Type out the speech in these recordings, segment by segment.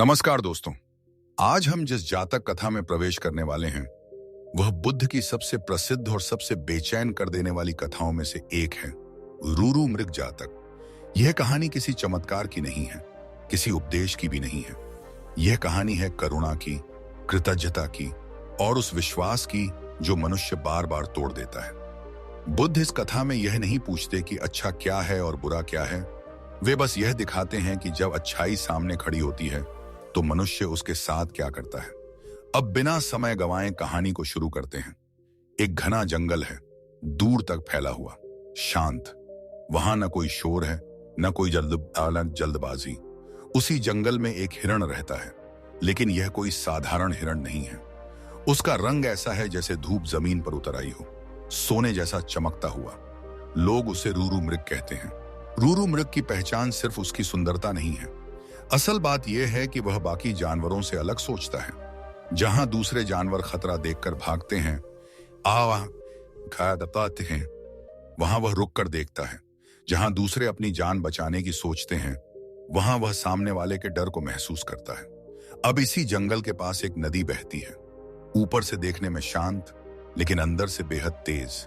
नमस्कार दोस्तों। आज हम जिस जातक कथा में प्रवेश करने वाले हैं वह बुद्ध की सबसे प्रसिद्ध और सबसे बेचैन कर देने वाली कथाओं में से एक है, रूरू मृग जातक। यह कहानी किसी चमत्कार की नहीं है, किसी उपदेश की भी नहीं है। यह कहानी है करुणा की, कृतज्ञता की और उस विश्वास की जो मनुष्य बार बार तोड़ देता है। बुद्ध इस कथा में यह नहीं पूछते कि अच्छा क्या है और बुरा क्या है। वे बस यह दिखाते हैं कि जब अच्छाई सामने खड़ी होती है तो मनुष्य उसके साथ क्या करता है। अब बिना समय गंवाए कहानी को शुरू करते हैं। एक घना जंगल है, दूर तक फैला हुआ, शांत। वहां न कोई शोर है, न कोई जल्दबाजी। उसी जंगल में एक हिरण रहता है, लेकिन यह कोई साधारण हिरण नहीं है। उसका रंग ऐसा है जैसे धूप जमीन पर उतर आई हो, सोने जैसा चमकता हुआ। लोग उसे रूरू मृग कहते हैं। रूरू मृग की पहचान सिर्फ उसकी सुंदरता नहीं है, असल बात यह है कि वह बाकी जानवरों से अलग सोचता है। जहां दूसरे जानवर खतरा देखकर भागते हैं, दबाते हैं, वहां वह रुक कर देखता है। जहां दूसरे अपनी जान बचाने की सोचते हैं, वहां वह सामने वाले के डर को महसूस करता है। अब इसी जंगल के पास एक नदी बहती है, ऊपर से देखने में शांत लेकिन अंदर से बेहद तेज।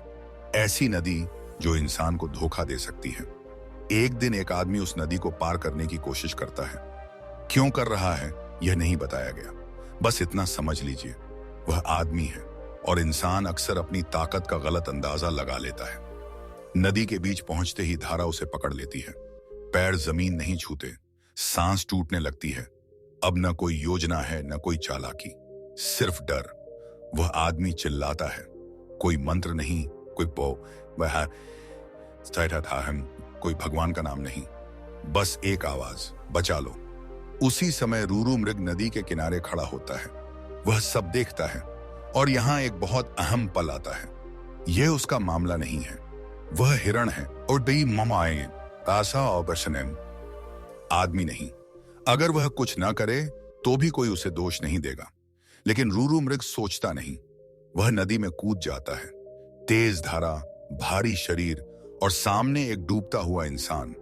ऐसी नदी जो इंसान को धोखा दे सकती है। एक दिन एक आदमी उस नदी को पार करने की कोशिश करता है। क्यों कर रहा है यह नहीं बताया गया, बस इतना समझ लीजिए, वह आदमी है और इंसान अक्सर अपनी ताकत का गलत अंदाजा लगा लेता है। नदी के बीच पहुंचते ही धारा उसे पकड़ लेती है। पैर जमीन नहीं छूते, सांस टूटने लगती है। अब न कोई योजना है, न कोई चालाकी, सिर्फ डर। वह आदमी चिल्लाता है, कोई मंत्र नहीं, कोई भगवान का नाम नहीं, बस एक आवाज, बचा लो। उसी समय रूरू मृग नदी के किनारे खड़ा होता है। वह सब देखता है और यहाँ एक बहुत अहम पल आता है। यह उसका मामला नहीं है, वह हिरण है और बई ममाए आशा और बशनेम, आदमी नहीं। अगर वह कुछ ना करे तो भी कोई उसे दोष नहीं देगा, लेकिन रूरू मृग सोचता नहीं। वह नदी में कूद जाता है। तेज धारा, भारी शरीर और सामने एक डूबता हुआ इंसान।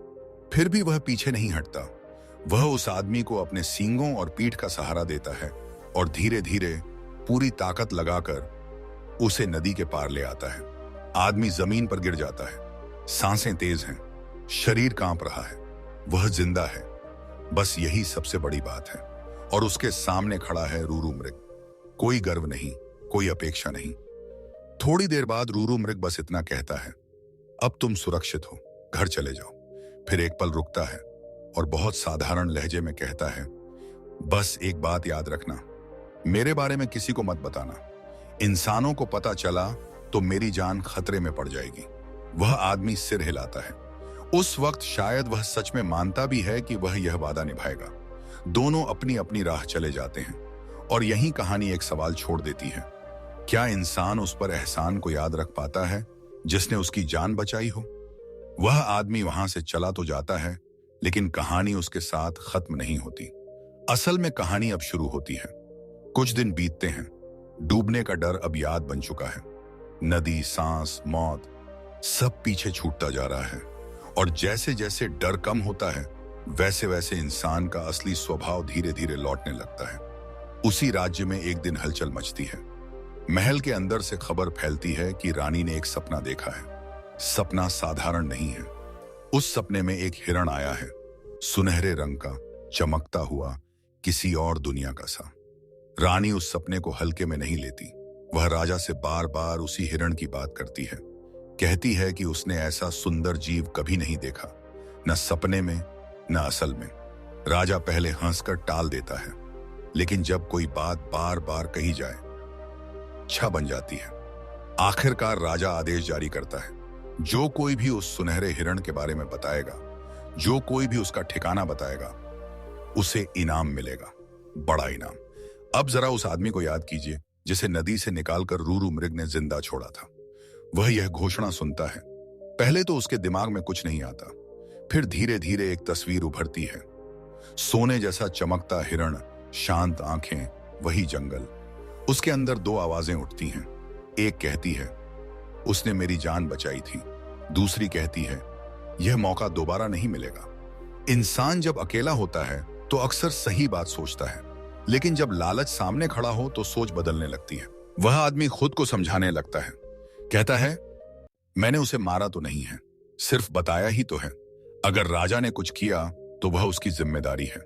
फिर भी वह पीछे नहीं हटता। वह उस आदमी को अपने सींगों और पीठ का सहारा देता है और धीरे धीरे पूरी ताकत लगाकर उसे नदी के पार ले आता है। आदमी जमीन पर गिर जाता है, सांसें तेज हैं, शरीर कांप रहा है। वह जिंदा है, बस यही सबसे बड़ी बात है। और उसके सामने खड़ा है रूरू मृग। कोई गर्व नहीं, कोई अपेक्षा नहीं। थोड़ी देर बाद रूरू मृग बस इतना कहता है, अब तुम सुरक्षित हो, घर चले जाओ। फिर एक पल रुकता है और बहुत साधारण लहजे में कहता है, बस एक बात याद रखना, मेरे बारे में किसी को मत बताना। इंसानों को पता चला तो मेरी जान खतरे में पड़ जाएगी। वह आदमी सिर हिलाता है। उस वक्त शायद वह सच में मानता भी है कि वह यह वादा निभाएगा। दोनों अपनी अपनी राह चले जाते हैं और यही कहानी एक सवाल छोड़ देती है, क्या इंसान उस पर एहसान को याद रख पाता है जिसने उसकी जान बचाई हो? वह आदमी वहां से चला तो जाता है, लेकिन कहानी उसके साथ खत्म नहीं होती। असल में कहानी अब शुरू होती है। कुछ दिन बीतते हैं। डूबने का डर अब याद बन चुका है। नदी, सांस, मौत, सब पीछे छूटता जा रहा है। और जैसे जैसे डर कम होता है, वैसे वैसे इंसान का असली स्वभाव धीरे धीरे लौटने लगता है। उसी राज्य में एक दिन हलचल मचती है। महल के अंदर से खबर फैलती है कि रानी ने एक सपना देखा है। सपना साधारण नहीं है। उस सपने में एक हिरण आया है, सुनहरे रंग का, चमकता हुआ, किसी और दुनिया का सा। रानी उस सपने को हल्के में नहीं लेती। वह राजा से बार बार उसी हिरण की बात करती है। कहती है कि उसने ऐसा सुंदर जीव कभी नहीं देखा, न सपने में न असल में। राजा पहले हंसकर टाल देता है, लेकिन जब कोई बात बार बार कही जाए, छा बन जाती है। आखिरकार राजा आदेश जारी करता है, जो कोई भी उस सुनहरे हिरण के बारे में बताएगा, जो कोई भी उसका ठिकाना बताएगा, उसे इनाम मिलेगा, बड़ा इनाम। अब जरा उस आदमी को याद कीजिए जिसे नदी से निकालकर रूरू मृग ने जिंदा छोड़ा था। वह यह घोषणा सुनता है। पहले तो उसके दिमाग में कुछ नहीं आता, फिर धीरे धीरे एक तस्वीर उभरती है। सोने जैसा चमकता हिरण, शांत आंखें, वही जंगल। उसके अंदर दो आवाजें उठती हैं। एक कहती है, उसने मेरी जान बचाई थी। दूसरी कहती है, यह मौका दोबारा नहीं मिलेगा। इंसान जब अकेला होता है तो अक्सर सही बात सोचता है, लेकिन जब लालच सामने खड़ा हो तो सोच बदलने लगती है। वह आदमी खुद को समझाने लगता है, कहता है, मैंने उसे मारा तो नहीं है, सिर्फ बताया ही तो है। अगर राजा ने कुछ किया तो वह उसकी जिम्मेदारी है।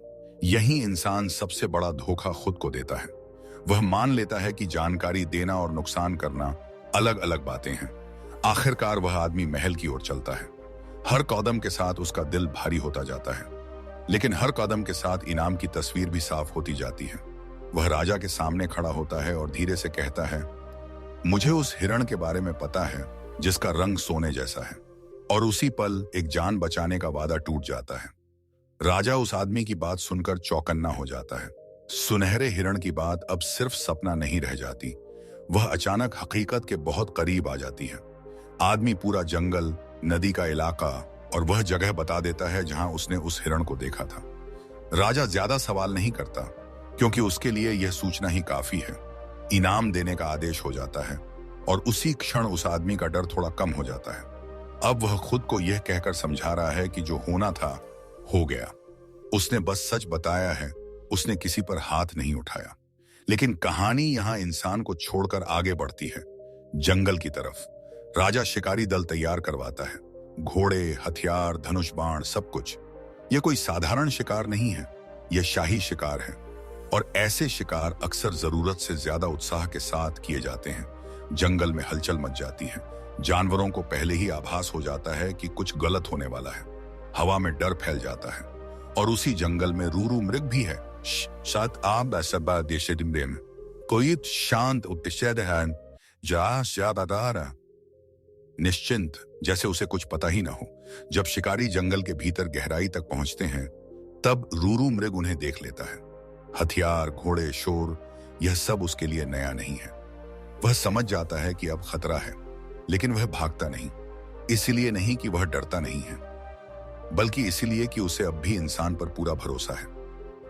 यही इंसान सबसे बड़ा धोखा खुद को देता है। वह मान लेता है कि जानकारी देना और नुकसान करना अलग अलग बातें हैं। आखिरकार वह आदमी महल की ओर चलता है। हर कदम के साथ उसका दिल भारी होता जाता है, लेकिन हर कदम के साथ इनाम की तस्वीर भी साफ होती जाती है। वह राजा के सामने खड़ा होता है और धीरे से कहता है, मुझे उस हिरण के बारे में पता है जिसका रंग सोने जैसा है। और उसी पल एक जान बचाने का वादा टूट जाता है। राजा उस आदमी की बात सुनकर चौकन्ना हो जाता है। सुनहरे हिरण की बात अब सिर्फ सपना नहीं रह जाती, वह अचानक हकीकत के बहुत करीब आ जाती है। आदमी पूरा जंगल, नदी का इलाका और वह जगह बता देता है जहां उसने उस हिरण को देखा था। राजा ज्यादा सवाल नहीं करता, क्योंकि उसके लिए यह सूचना ही काफी है। इनाम देने का आदेश हो जाता है और उसी क्षण उस आदमी का डर थोड़ा कम हो जाता है। अब वह खुद को यह कहकर समझा रहा है कि जो होना था हो गया। उसने बस सच बताया है, उसने किसी पर हाथ नहीं उठाया। लेकिन कहानी यहां इंसान को छोड़कर आगे बढ़ती है, जंगल की तरफ। राजा शिकारी दल तैयार करवाता है, घोड़े, हथियार, धनुष बाण, सब कुछ। यह कोई साधारण शिकार नहीं है, यह शाही शिकार है। और ऐसे शिकार अक्सर जरूरत से ज्यादा उत्साह के साथ किए जाते हैं। जंगल में हलचल मच जाती है। जानवरों को पहले ही आभास हो जाता है कि कुछ गलत होने वाला है। हवा में डर फैल जाता है। और उसी जंगल में रूरू मृग भी है। शायद आप ऐसा देश में कोई शांत उत्तेजित है, जा ज्यादातर निश्चिंत, जैसे उसे कुछ पता ही ना हो। जब शिकारी जंगल के भीतर गहराई तक पहुंचते हैं, तब रूरू मृग उन्हें देख लेता है। हथियार, घोड़े, शोर, यह सब उसके लिए नया नहीं है। वह समझ जाता है कि अब खतरा है, लेकिन वह भागता नहीं। इसलिए नहीं कि वह डरता नहीं है, बल्कि इसलिए कि उसे अब भी इंसान पर पूरा भरोसा है।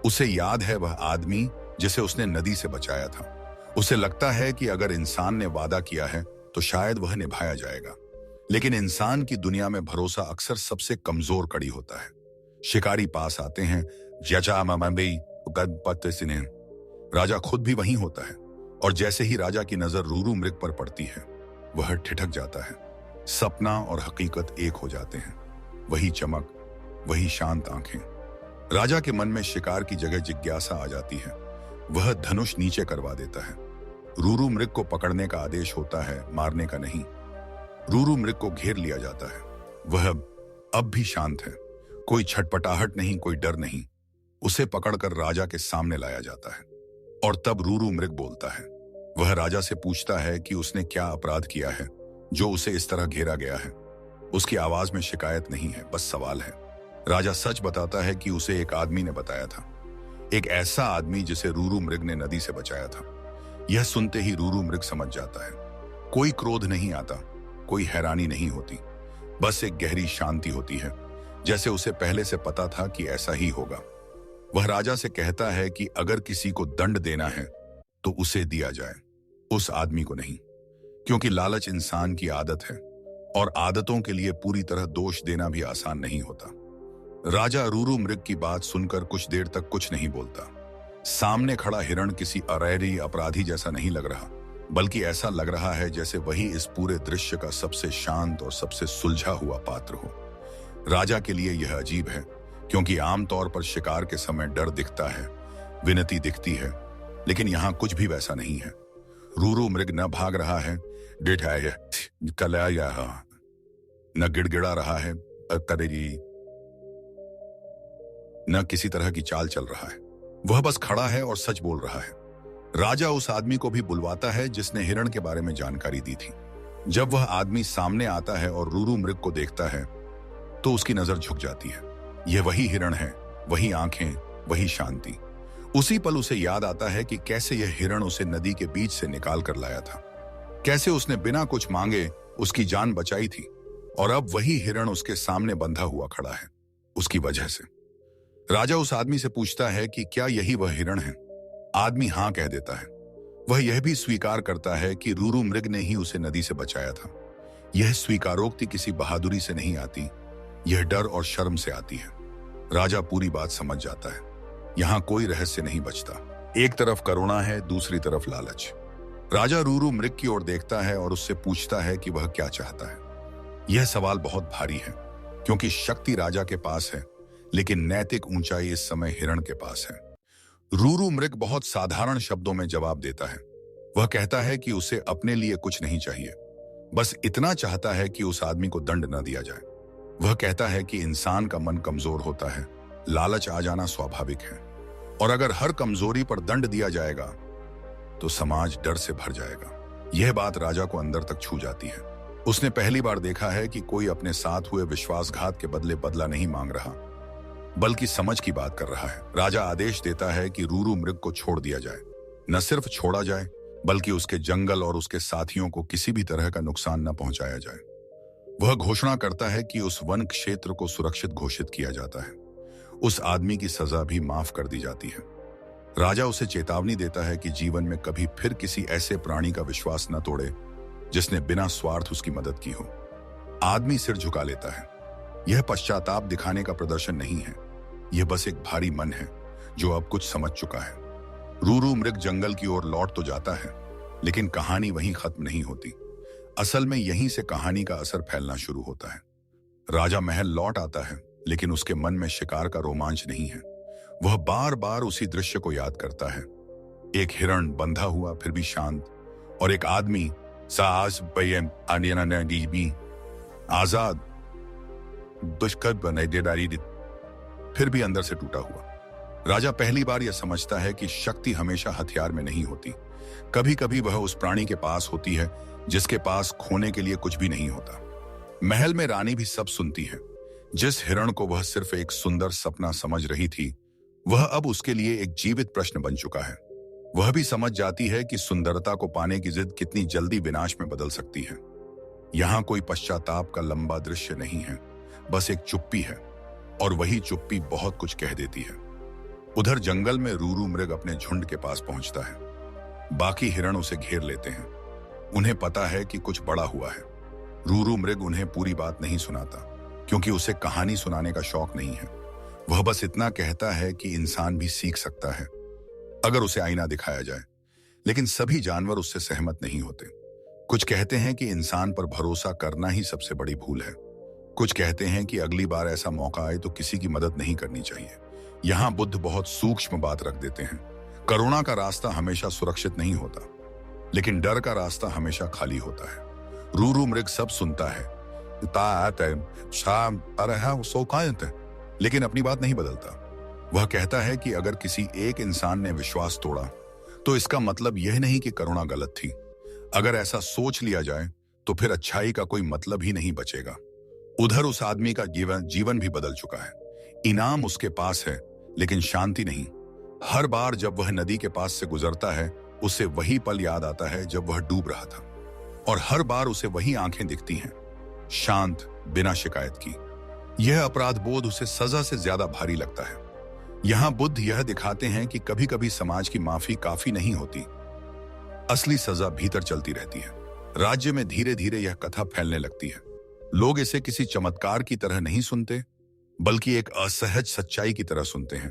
उसे याद है वह आदमी जिसे उसने नदी से बचाया था। उसे लगता है कि अगर इंसान ने वादा किया है तो शायद वह निभाया जाएगा। लेकिन इंसान की दुनिया में भरोसा अक्सर सबसे कमजोर कड़ी होता है। शिकारी पास आते हैं। राजा खुद भी वहीं होता है, और जैसे ही राजा की नजर रूरू मृग पर पड़ती है, वह ठिठक जाता है। सपना और हकीकत एक हो जाते हैं। वही चमक, वही शांत आंखें। राजा के मन में शिकार की जगह जिज्ञासा आ जाती है। वह धनुष नीचे करवा देता है। रूरू मृग को पकड़ने का आदेश होता है, मारने का नहीं। रूरू मृग को घेर लिया जाता है। वह अब भी शांत है। कोई छटपटाहट नहीं, कोई डर नहीं। उसे पकड़कर राजा के सामने लाया जाता है। और तब रूरू मृग बोलता है। वह राजा से पूछता है कि उसने क्या अपराध किया है जो उसे इस तरह घेरा गया है। उसकी आवाज में शिकायत नहीं है, बस सवाल है। राजा सच बताता है कि उसे एक आदमी ने बताया था, एक ऐसा आदमी जिसे रूरू मृग ने नदी से बचाया था। यह सुनते ही रूरू मृग समझ जाता है। कोई क्रोध नहीं आता, कोई हैरानी नहीं होती, बस एक गहरी शांति होती है, जैसे उसे पहले से पता था कि ऐसा ही होगा। वह राजा से कहता है कि अगर किसी को दंड देना है तो उसे दिया जाए, उस आदमी को नहीं, क्योंकि लालच इंसान की आदत है और आदतों के लिए पूरी तरह दोष देना भी आसान नहीं होता। राजा रूरू मृग की बात सुनकर कुछ देर तक कुछ नहीं बोलता। सामने खड़ा हिरण किसी अरैरी अपराधी जैसा नहीं लग रहा, बल्कि ऐसा लग रहा है जैसे वही इस पूरे दृश्य का सबसे शांत और सबसे सुलझा हुआ पात्र हो। राजा के लिए यह अजीब है, क्योंकि आमतौर पर शिकार के समय डर दिखता है, विनती दिखती है, लेकिन यहां कुछ भी वैसा नहीं है। रूरू मृग न भाग रहा है, न गिड़गिड़ा रहा है, न किसी तरह की चाल चल रहा है। वह बस खड़ा है और सच बोल रहा है। राजा उस आदमी को भी बुलवाता है जिसने हिरण के बारे में जानकारी दी थी। जब वह आदमी सामने आता है और रूरू मृग को देखता है तो उसकी नजर झुक जाती है। यह वही हिरण है, वही आंखें, वही शांति। उसी पल उसे याद आता है कि कैसे यह हिरण उसे नदी के बीच से निकाल कर लाया था, कैसे उसने बिना कुछ मांगे उसकी जान बचाई थी, और अब वही हिरण उसके सामने बंधा हुआ खड़ा है उसकी वजह से। राजा उस आदमी से पूछता है कि क्या यही वह हिरण है। आदमी हां कह देता है। वह यह भी स्वीकार करता है कि रूरू मृग ने ही उसे नदी से बचाया था। यह स्वीकारोक्ति किसी बहादुरी से नहीं आती, यह डर और शर्म से आती है। राजा पूरी बात समझ जाता है। यहाँ कोई रहस्य नहीं बचता। एक तरफ करुणा है, दूसरी तरफ लालच। राजा रूरू मृग की ओर देखता है और उससे पूछता है कि वह क्या चाहता है। यह सवाल बहुत भारी है, क्योंकि शक्ति राजा के पास है, लेकिन नैतिक ऊंचाई इस समय हिरण के पास है। रूरू मृग बहुत साधारण शब्दों में जवाब देता है। वह कहता है कि उसे अपने लिए कुछ नहीं चाहिए, बस इतना चाहता है कि उस आदमी को दंड न दिया जाए। वह कहता है कि इंसान का मन कमजोर होता है, लालच आ जाना स्वाभाविक है, और अगर हर कमजोरी पर दंड दिया जाएगा तो समाज डर से भर जाएगा। यह बात राजा को अंदर तक छू जाती है। उसने पहली बार देखा है कि कोई अपने साथ हुए विश्वासघात के बदले बदला नहीं मांग रहा, बल्कि समझ की बात कर रहा है। राजा आदेश देता है कि रूरू मृग को छोड़ दिया जाए। न सिर्फ छोड़ा जाए, बल्कि उसके जंगल और उसके साथियों को किसी भी तरह का नुकसान न पहुंचाया जाए। वह घोषणा करता है कि उस वन क्षेत्र को सुरक्षित घोषित किया जाता है। उस आदमी की सजा भी माफ कर दी जाती है। राजा उसे चेतावनी देता है कि जीवन में कभी फिर किसी ऐसे प्राणी का विश्वास न तोड़े जिसने बिना स्वार्थ उसकी मदद की हो। आदमी सिर झुका लेता है। यह पश्चाताप दिखाने का प्रदर्शन नहीं है, यह बस एक भारी मन है जो अब कुछ समझ चुका है। रूरू मृग जंगल की ओर लौट तो जाता है, लेकिन कहानी वहीं खत्म नहीं होती। असल में यहीं से कहानी का असर फैलना शुरू होता है। राजा महल लौट आता है, लेकिन उसके मन में शिकार का रोमांच नहीं है। वह बार बार उसी दृश्य को याद करता है। एक हिरण बंधा हुआ फिर भी शांत, और एक आदमी साहस आजाद फिर भी अंदर से टूटा हुआ। राजा पहली बार यह समझता है कि शक्ति हमेशा हथियार में नहीं होती। कभी कभी वह उस प्राणी के पास होती है जिसके पास खोने के लिए कुछ भी नहीं होता। महल में रानी भी सब सुनती है। जिस हिरण को वह सिर्फ एक सुंदर सपना समझ रही थी, वह अब उसके लिए एक जीवित प्रश्न बन चुका है। वह भी समझ जाती है कि सुंदरता को पाने की जिद कितनी जल्दी विनाश में बदल सकती है। यहाँ कोई पश्चाताप का लंबा दृश्य नहीं है, बस एक चुप्पी है, और वही चुप्पी बहुत कुछ कह देती है। उधर जंगल में रूरू मृग अपने झुंड के पास पहुंचता है। बाकी हिरण उसे घेर लेते हैं। उन्हें पता है कि कुछ बड़ा हुआ है। रूरू मृग उन्हें पूरी बात नहीं सुनाता, क्योंकि उसे कहानी सुनाने का शौक नहीं है। वह बस इतना कहता है कि इंसान भी सीख सकता है अगर उसे आईना दिखाया जाए। लेकिन सभी जानवर उससे सहमत नहीं होते। कुछ कहते हैं कि इंसान पर भरोसा करना ही सबसे बड़ी भूल है। कुछ कहते हैं कि अगली बार ऐसा मौका आए तो किसी की मदद नहीं करनी चाहिए। यहाँ बुद्ध बहुत सूक्ष्म बात रख देते हैं। करुणा का रास्ता हमेशा सुरक्षित नहीं होता, लेकिन डर का रास्ता हमेशा खाली होता है। रूरू मृग सब सुनता है, लेकिन अपनी बात नहीं बदलता। वह कहता है कि अगर किसी एक इंसान ने विश्वास तोड़ा, तो इसका मतलब यह नहीं कि करुणा गलत थी। अगर ऐसा सोच लिया जाए तो फिर अच्छाई का कोई मतलब ही नहीं बचेगा। उधर उस आदमी का जीवन भी बदल चुका है। इनाम उसके पास है, लेकिन शांति नहीं। हर बार जब वह नदी के पास से गुजरता है, उसे वही पल याद आता है जब वह डूब रहा था, और हर बार उसे वही आंखें दिखती हैं, शांत, बिना शिकायत की। यह अपराध बोध उसे सजा से ज्यादा भारी लगता है। यहाँ बुद्ध यह दिखाते हैं कि कभी कभी समाज की माफी काफी नहीं होती, असली सजा भीतर चलती रहती है। राज्य में धीरे धीरे यह कथा फैलने लगती है। लोग इसे किसी चमत्कार की तरह नहीं सुनते, बल्कि एक असहज सच्चाई की तरह सुनते हैं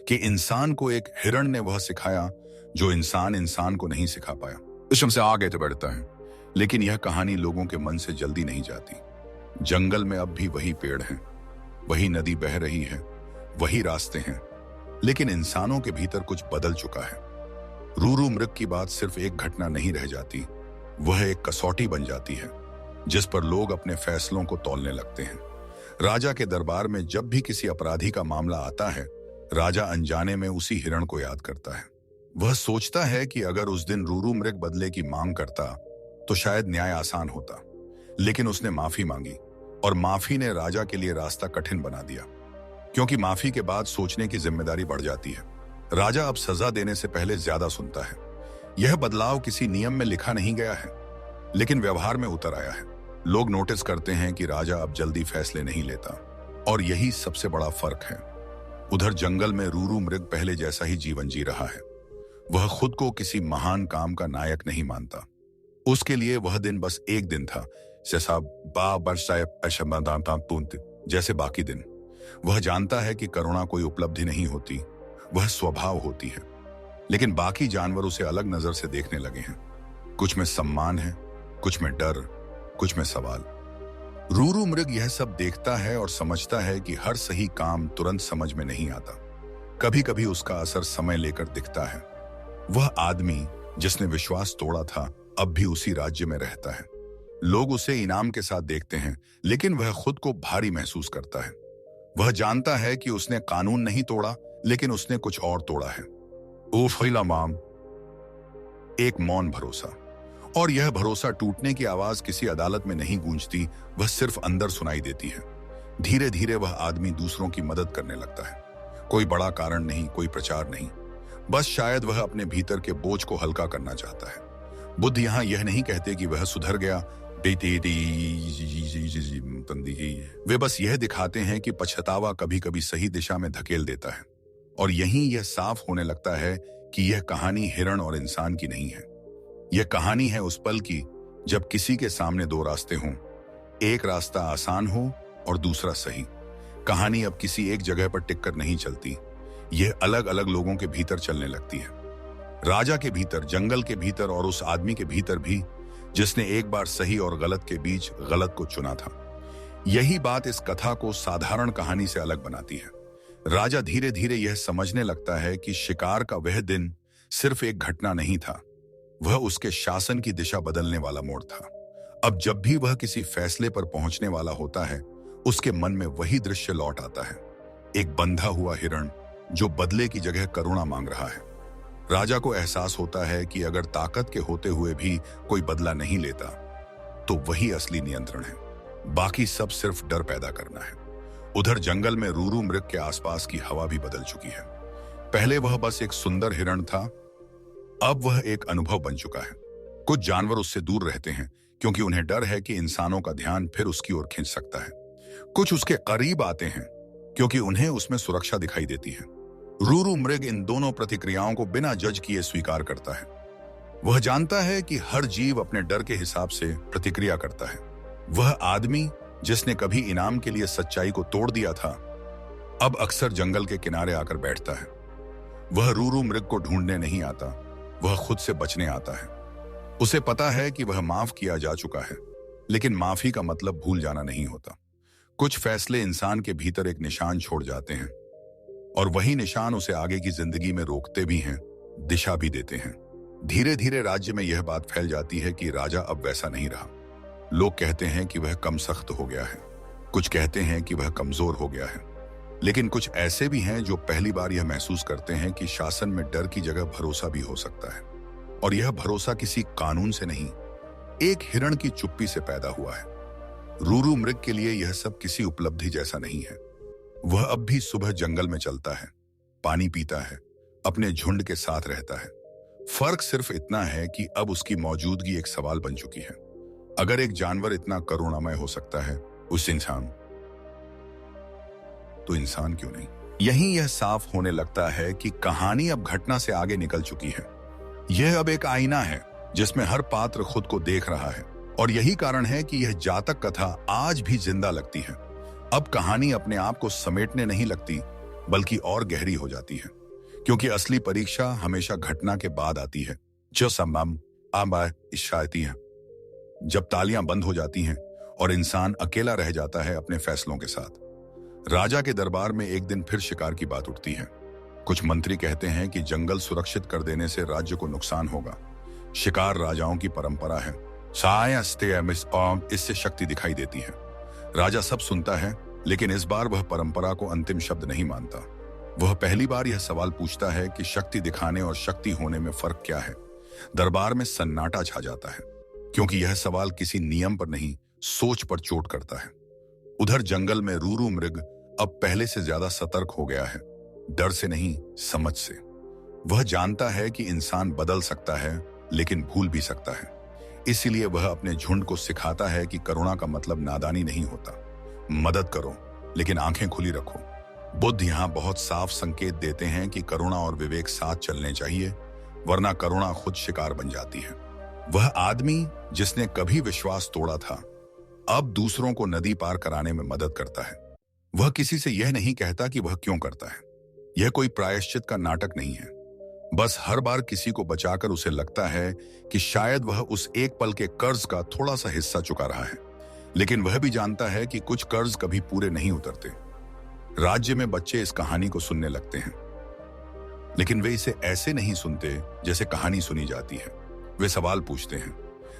कि इंसान को एक हिरण ने वह सिखाया जो इंसान इंसान को नहीं सिखा पाया। विषम से आगे तो बढ़ता है, लेकिन यह कहानी लोगों के मन से जल्दी नहीं जाती। जंगल में अब भी वही पेड़ हैं, वही नदी बह रही है, वही रास्ते हैं, लेकिन इंसानों के भीतर कुछ बदल चुका है। रूरू मृग की बात सिर्फ एक घटना नहीं रह जाती, वह एक कसौटी बन जाती है जिस पर लोग अपने फैसलों को तौलने लगते हैं। राजा के दरबार में जब भी किसी अपराधी का मामला आता है, राजा अनजाने में उसी हिरण को याद करता है। वह सोचता है कि अगर उस दिन रूरू मृग बदले की मांग करता तो शायद न्याय आसान होता, लेकिन उसने माफी मांगी, और माफी ने राजा के लिए रास्ता कठिन बना दिया, क्योंकि माफी के बाद सोचने की जिम्मेदारी बढ़ जाती है। राजा अब सजा देने से पहले ज्यादा सुनता है। यह बदलाव किसी नियम में लिखा नहीं गया है, लेकिन व्यवहार में उतर आया है। लोग नोटिस करते हैं कि राजा अब जल्दी फैसले नहीं लेता, और यही सबसे बड़ा फर्क है। उधर जंगल में रूरू मृग पहले जैसा ही जीवन जी रहा है। वह खुद को किसी महान काम का नायक नहीं मानता। उसके लिए वह दिन बस एक दिन था, जैसे बाकी दिन। वह जानता है कि करुणा कोई उपलब्धि नहीं होती, वह स्वभाव होती है। लेकिन बाकी जानवर उसे अलग नजर से देखने लगे हैं। कुछ में सम्मान है, कुछ में डर, कुछ में सवाल। रूरू मृग यह सब देखता है और समझता है कि हर सही काम तुरंत समझ में नहीं आता। कभी कभी उसका असर समय लेकर दिखता है। वह आदमी जिसने विश्वास तोड़ा था अब भी उसी राज्य में रहता है। लोग उसे इनाम के साथ देखते हैं, लेकिन वह खुद को भारी महसूस करता है। वह जानता है कि उसने कानून नहीं तोड़ा, लेकिन उसने कुछ और तोड़ा है। ओ फैला माम, एक मौन भरोसा। और यह भरोसा टूटने की आवाज किसी अदालत में नहीं गूंजती, वह सिर्फ अंदर सुनाई देती है। धीरे धीरे वह आदमी दूसरों की मदद करने लगता है। कोई बड़ा कारण नहीं, कोई प्रचार नहीं, बस शायद वह अपने भीतर के बोझ को हल्का करना चाहता है। बुद्ध यहां यह नहीं कहते कि वह सुधर गया, वे बस यह दिखाते हैं कि पछतावा कभी कभी सही दिशा में धकेल देता है। और यहीं यह साफ होने लगता है कि यह कहानी हिरण और इंसान की नहीं है। यह कहानी है उस पल की जब किसी के सामने दो रास्ते हों, एक रास्ता आसान हो और दूसरा सही। कहानी अब किसी एक जगह पर टिककर नहीं चलती, यह अलग अलग लोगों के भीतर चलने लगती है। राजा के भीतर, जंगल के भीतर और उस आदमी के भीतर भी जिसने एक बार सही और गलत के बीच गलत को चुना था। यही बात इस कथा को साधारण कहानी से अलग बनाती है। राजा धीरे धीरे यह समझने लगता है कि शिकार का वह दिन सिर्फ एक घटना नहीं था, वह उसके शासन की दिशा बदलने वाला मोड़ था। अब जब भी वह किसी फैसले पर पहुंचने वाला होता है, उसके मन में वही दृश्य लौट आता है, एक बंधा हुआ हिरण जो बदले की जगह करुणा मांग रहा है। राजा को एहसास होता है कि अगर ताकत के होते हुए भी कोई बदला नहीं लेता, तो वही असली नियंत्रण है, बाकी सब सिर्फ डर पैदा करना है। उधर जंगल में रूरू मृग के आसपास की हवा भी बदल चुकी है। पहले वह बस एक सुंदर हिरण था, अब वह एक अनुभव बन चुका है। कुछ जानवर उससे दूर रहते हैं क्योंकि उन्हें डर है कि इंसानों का ध्यान फिर उसकी ओर खींच सकता है। कुछ उसके करीब आते हैं क्योंकि उन्हें उसमें सुरक्षा दिखाई देती है। रूरू मृग इन दोनों प्रतिक्रियाओं को बिना जज किए स्वीकार करता है। वह जानता है कि हर जीव अपने डर के हिसाब से प्रतिक्रिया करता है। वह आदमी जिसने कभी इनाम के लिए सच्चाई को तोड़ दिया था, अब अक्सर जंगल के किनारे आकर बैठता है। वह रूरू मृग को ढूंढने नहीं आता, वह खुद से बचने आता है। उसे पता है कि वह माफ किया जा चुका है, लेकिन माफी का मतलब भूल जाना नहीं होता। कुछ फैसले इंसान के भीतर एक निशान छोड़ जाते हैं, और वही निशान उसे आगे की जिंदगी में रोकते भी हैं, दिशा भी देते हैं। धीरे धीरे राज्य में यह बात फैल जाती है कि राजा अब वैसा नहीं रहा। लोग कहते हैं कि वह कम सख्त हो गया है, कुछ कहते हैं कि वह कमजोर हो गया है, लेकिन कुछ ऐसे भी हैं जो पहली बार यह महसूस करते हैं कि शासन में डर की जगह भरोसा भी हो सकता है। और यह भरोसा किसी कानून से नहीं, एक हिरण की चुप्पी से पैदा हुआ है। रूरू मृग के लिए यह सब किसी उपलब्धि जैसा नहीं है। वह अब भी सुबह जंगल में चलता है, पानी पीता है, अपने झुंड के साथ रहता है। फर्क सिर्फ इतना है कि अब उसकी मौजूदगी एक सवाल बन चुकी है। अगर एक जानवर इतना करुणामय हो सकता है, उस इंसान तो इंसान क्यों नहीं? यहीं यह साफ होने लगता है कि कहानी अब घटना से आगे निकल चुकी है। यह अब एक आईना है जिसमें हर पात्र खुद को देख रहा है, और यही कारण है कि यह जातक कथा आज भी जिंदा लगती है। अब कहानी अपने आप को समेटने नहीं लगती, बल्कि और गहरी हो जाती है, क्योंकि असली परीक्षा हमेशा घटना के बाद आती है, जो सम्मान इशायती है। जब तालियां बंद हो जाती हैं और इंसान अकेला रह जाता है अपने फैसलों के साथ। राजा के दरबार में एक दिन फिर शिकार की बात उठती है। कुछ मंत्री कहते हैं कि जंगल सुरक्षित कर देने से राज्य को नुकसान होगा। शिकार राजाओं की परंपरा है, इससे शक्ति दिखाई देती है। राजा सब सुनता है, लेकिन इस बार वह परंपरा को अंतिम शब्द नहीं मानता। वह पहली बार यह सवाल पूछता है कि शक्ति दिखाने और शक्ति होने में फर्क क्या है। दरबार में सन्नाटा छा जाता है, क्योंकि यह सवाल किसी नियम पर नहीं, सोच पर चोट करता है। उधर जंगल में रूरू मृग अब पहले से ज्यादा सतर्क हो गया है, डर से नहीं, समझ से। वह जानता है कि इंसान बदल सकता है, लेकिन भूल भी सकता है। इसीलिए वह अपने झुंड को सिखाता है कि करुणा का मतलब नादानी नहीं होता। मदद करो, लेकिन आंखें खुली रखो। बुद्ध यहाँ बहुत साफ संकेत देते हैं कि करुणा और विवेक साथ चलने चाहिए, वरना करुणा खुद शिकार बन जाती है। वह आदमी जिसने कभी विश्वास तोड़ा था, अब दूसरों को नदी पार कराने में मदद करता है। वह किसी से यह नहीं कहता कि वह क्यों करता है, यह कोई प्रायश्चित का नाटक नहीं है। बस हर बार किसी को बचाकर उसे लगता है कि शायद वह उस एक पल के कर्ज का थोड़ा सा हिस्सा चुका रहा है, लेकिन वह भी जानता है कि कुछ कर्ज कभी पूरे नहीं उतरते। राज्य में बच्चे इस कहानी को सुनने लगते हैं, लेकिन वे इसे ऐसे नहीं सुनते जैसे कहानी सुनी जाती है। वे सवाल पूछते हैं।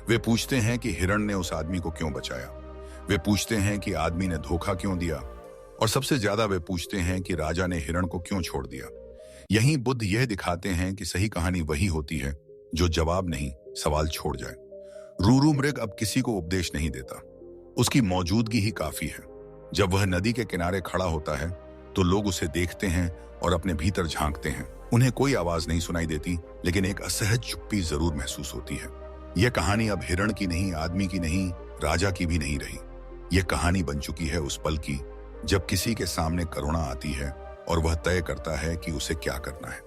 वे पूछते हैं कि हिरण ने उस आदमी को क्यों बचाया। वे पूछते हैं कि आदमी ने धोखा क्यों दिया, और सबसे ज्यादा वे पूछते हैं कि राजा ने हिरण को क्यों छोड़ दिया। यहीं बुद्ध यह दिखाते हैं कि सही कहानी वही होती है जो जवाब नहीं, सवाल छोड़ जाए। रूरू मृग अब किसी को उपदेश नहीं देता, उसकी मौजूदगी ही काफी है। जब वह नदी के किनारे खड़ा होता है तो लोग उसे देखते हैं और अपने भीतर झांकते हैं। उन्हें कोई आवाज नहीं सुनाई देती, लेकिन एक असहज चुप्पी जरूर महसूस होती है। यह कहानी अब हिरण की नहीं, आदमी की नहीं, राजा की भी नहीं रही। यह कहानी बन चुकी है उस पल की जब किसी के सामने करुणा आती है और वह तय करता है कि उसे क्या करना है।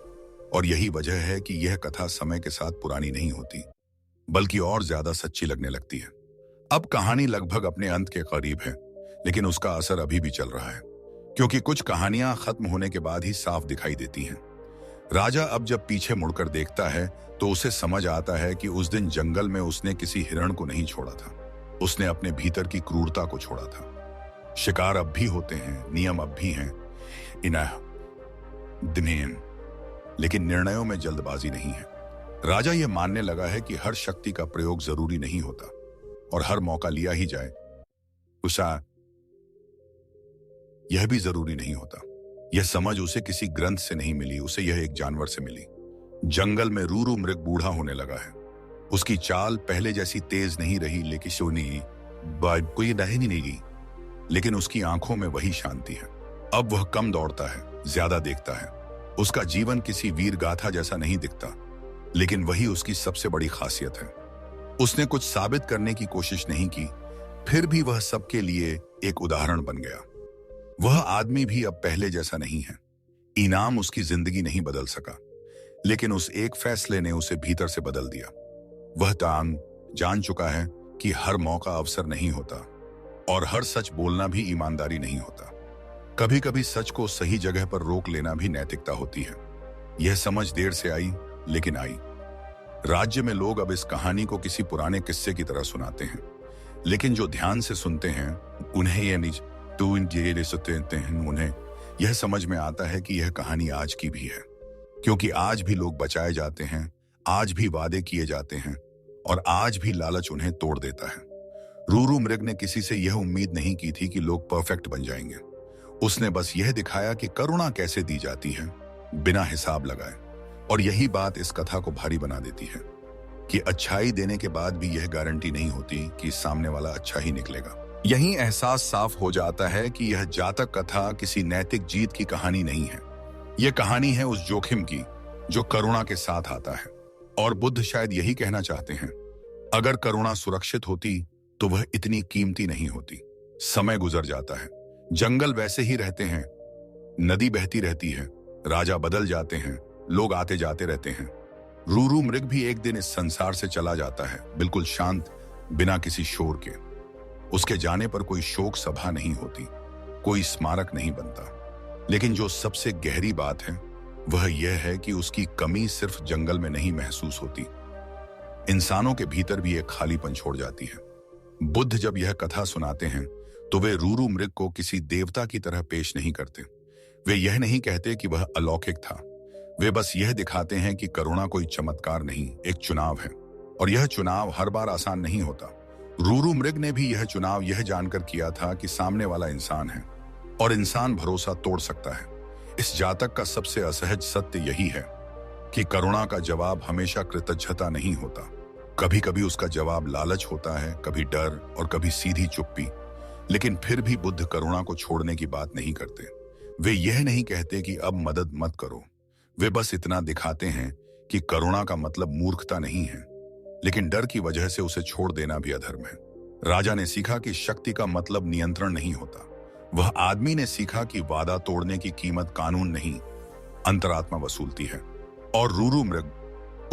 और यही वजह है कि यह कथा समय के साथ पुरानी नहीं होती, बल्कि और ज्यादा सच्ची लगने लगती है। अब कहानी लगभग अपने अंत के करीब है, लेकिन उसका असर अभी भी चल रहा है, क्योंकि कुछ कहानियां खत्म होने के बाद ही साफ दिखाई देती हैं। राजा अब जब पीछे मुड़कर देखता है तो उसे समझ आता है कि उस दिन जंगल में उसने किसी हिरण को नहीं छोड़ा था, उसने अपने भीतर की क्रूरता को छोड़ा था। शिकार अब भी होते हैं, नियम अब भी हैं, दिनेन, लेकिन निर्णयों में जल्दबाजी नहीं है। राजा यह मानने लगा है कि हर शक्ति का प्रयोग जरूरी नहीं होता और हर मौका लिया ही जाए उसा यह भी जरूरी नहीं होता। यह समझ उसे किसी ग्रंथ से नहीं मिली, उसे यह एक जानवर से मिली। जंगल में रूरू मृग बूढ़ा होने लगा है। उसकी चाल पहले जैसी तेज नहीं रही, लेकिन सोनी कोई रह नहीं गई, लेकिन उसकी आंखों में वही शांति है। अब वह कम दौड़ता है, ज्यादा देखता है। उसका जीवन किसी वीर गाथा जैसा नहीं दिखता, लेकिन वही उसकी सबसे बड़ी खासियत है। उसने कुछ साबित करने की कोशिश नहीं की, फिर भी वह सबके लिए एक उदाहरण बन गया। वह आदमी भी अब पहले जैसा नहीं है। इनाम उसकी जिंदगी नहीं बदल सका, लेकिन उस एक फैसले ने उसे भीतर से बदल दिया। वह जान चुका है कि हर मौका अवसर नहीं होता और हर सच बोलना भी ईमानदारी नहीं होता। कभी कभी सच को सही जगह पर रोक लेना भी नैतिकता होती है। यह समझ देर से आई, लेकिन आई। राज्य में लोग अब इस कहानी को किसी पुराने किस्से की तरह सुनाते हैं, लेकिन जो ध्यान से सुनते हैं उन्हें उन्हें यह समझ में आता है कि यह कहानी आज की भी है, क्योंकि आज भी लोग बचाए जाते हैं, आज भी वादे किए जाते हैं, और आज भी लालच उन्हें तोड़ देता है। रूरू मृग ने किसी से यह उम्मीद नहीं की थी कि लोग परफेक्ट बन जाएंगे। उसने बस यह दिखाया कि करुणा कैसे दी जाती है बिना हिसाब लगाए। और यही बात इस कथा को भारी बना देती है कि अच्छाई देने के बाद भी यह गारंटी नहीं होती कि सामने वाला अच्छा ही निकलेगा। यही एहसास साफ हो जाता है कि यह जातक कथा किसी नैतिक जीत की कहानी नहीं है। यह कहानी है उस जोखिम की जो करुणा के साथ आता है। और बुद्ध शायद यही कहना चाहते हैं, अगर करुणा सुरक्षित होती तो वह इतनी कीमती नहीं होती। समय गुजर जाता है, जंगल वैसे ही रहते हैं, नदी बहती रहती है, राजा बदल जाते हैं, लोग आते जाते रहते हैं। रूरू मृग भी एक दिन इस संसार से चला जाता है, बिल्कुल शांत, बिना किसी शोर के। उसके जाने पर कोई शोक सभा नहीं होती, कोई स्मारक नहीं बनता। लेकिन जो सबसे गहरी बात है वह यह है कि उसकी कमी सिर्फ जंगल में नहीं महसूस होती, इंसानों के भीतर भी एक खालीपन छोड़ जाती है। बुद्ध जब यह कथा सुनाते हैं तो वे रूरू मृग को किसी देवता की तरह पेश नहीं करते। वे यह नहीं कहते कि वह अलौकिक था। वे बस यह दिखाते हैं कि करुणा कोई चमत्कार नहीं, एक चुनाव है, और यह चुनाव हर बार आसान नहीं होता। रूरू मृग ने भी यह चुनाव यह जानकर किया था कि सामने वाला इंसान है और इंसान भरोसा तोड़ सकता है। इस जातक का सबसे असहज सत्य यही है कि करुणा का जवाब हमेशा कृतज्ञता नहीं होता। कभी कभी उसका जवाब लालच होता है, कभी डर और कभी सीधी चुप्पी। लेकिन फिर भी बुद्ध करुणा को छोड़ने की बात नहीं करते। वे यह नहीं कहते कि अब मदद मत करो। वे बस इतना दिखाते हैं कि करुणा का मतलब मूर्खता नहीं है, लेकिन डर की वजह से उसे छोड़ देना भी अधर्म है। राजा ने सीखा कि शक्ति का मतलब नियंत्रण नहीं होता। वह आदमी ने सीखा कि वादा तोड़ने की कीमत कानून नहीं, अंतरात्मा वसूलती है। और रूरू मृग,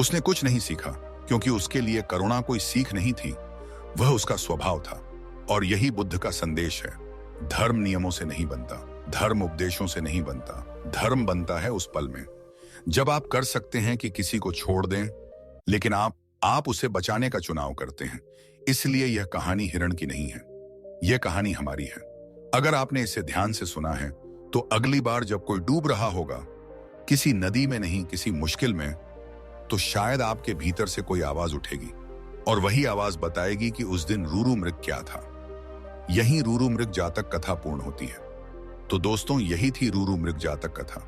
उसने कुछ नहीं सीखा क्योंकि उसके लिए करुणा कोई सीख नहीं थी, वह उसका स्वभाव था। और यही बुद्ध का संदेश है, धर्म नियमों से नहीं बनता, धर्म उपदेशों से नहीं बनता, धर्म बनता है उस पल में जब आप कर सकते हैं कि किसी को छोड़ दें, लेकिन आप उसे बचाने का चुनाव करते हैं। इसलिए यह कहानी हिरण की नहीं है, यह कहानी हमारी है। अगर आपने इसे ध्यान से सुना है तो अगली बार जब कोई डूब रहा होगा, किसी नदी में नहीं किसी मुश्किल में, तो शायद आपके भीतर से कोई आवाज उठेगी और वही आवाज बताएगी कि उस दिन रूरू मृग क्या था। यही रूरू मृग जातक कथा पूर्ण होती है। तो दोस्तों, यही थी रूरू मृग जातक कथा,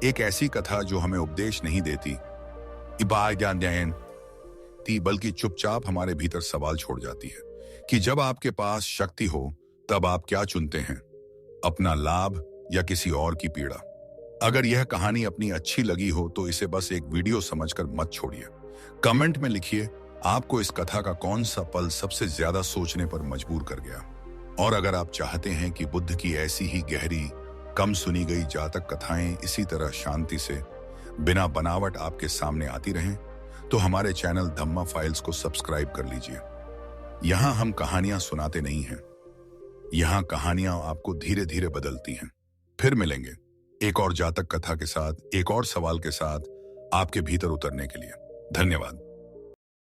एक ऐसी कथा जो हमें उपदेश नहीं देती बल्कि चुपचाप हमारे भीतर सवाल छोड़ जाती है कि जब आपके पास शक्ति हो तब आप क्या चुनते हैं, अपना लाभ या किसी और की पीड़ा। अगर यह कहानी अपनी अच्छी लगी हो तो इसे बस एक वीडियो समझकर मत छोड़िए। कमेंट में लिखिए आपको इस कथा का कौन सा पल सबसे ज्यादा सोचने पर मजबूर कर गया। और अगर आप चाहते हैं कि बुद्ध की ऐसी ही गहरी, कम सुनी गई जातक कथाएं इसी तरह शांति से बिना बनावट आपके सामने आती रहें, तो हमारे चैनल धम्मा फाइल्स को सब्सक्राइब कर लीजिए। यहां हम कहानियां सुनाते नहीं हैं, यहां कहानियां आपको धीरे धीरे बदलती हैं। फिर मिलेंगे एक और जातक कथा के साथ, एक और सवाल के साथ आपके भीतर उतरने के लिए। धन्यवाद।